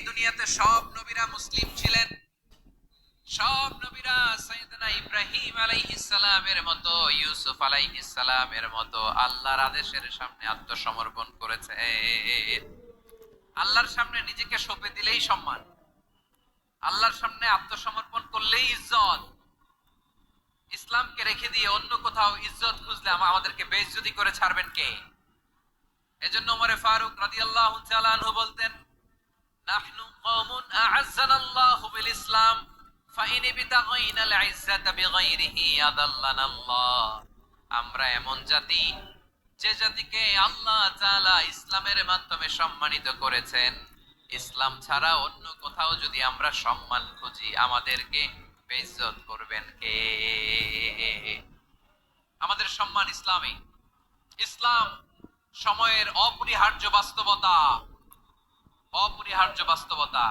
দুনিয়াতে সব নবীরা মুসলিম ছিলেন। সব নবীরা সাইয়েদনা ইব্রাহিম আলাইহিস সালামের মতো, ইউসুফ আলাইহিস সালামের মতো আল্লাহর আদেশের সামনে আত্মসমর্পণ করেছে। আল্লাহর সামনে নিজেকে সঁপে দিলেই সম্মান, আল্লাহর সামনে আত্মসমর্পণ করলেই ইজ্জত। ইসলামকে রেখে দিয়ে অন্য কোথাও ইজ্জত খুঁজলে আমাদেরকে বেইজ্জতি করে ছাড়বেন কে? এজন্য ওমরে ফারুক রাদিয়াল্লাহু তাআলা আনহু বলতেন, নাহনু কওমুন আ'আজ্জানাল্লাহু বিল ইসলাম ফাইন ইবতাগাইনাল ইজ্জাতা বিগাইরিহি আদাল্লানাল্লাহ। আমরা এমন জাতি, যে জাতিকে আল্লাহ তাআলা ইসলামের মাধ্যমে সম্মানিত করেছেন। ইসলাম ছাড়া অন্য কোথাও যদি আমরা সম্মান খুঁজি, আমাদেরকে বেইজ্জত করবেন কে? আমাদের সম্মান ইসলামে। ইসলাম সময়ের অপরিহার্য বাস্তবতা, অপরিহার্য বাস্তবতা।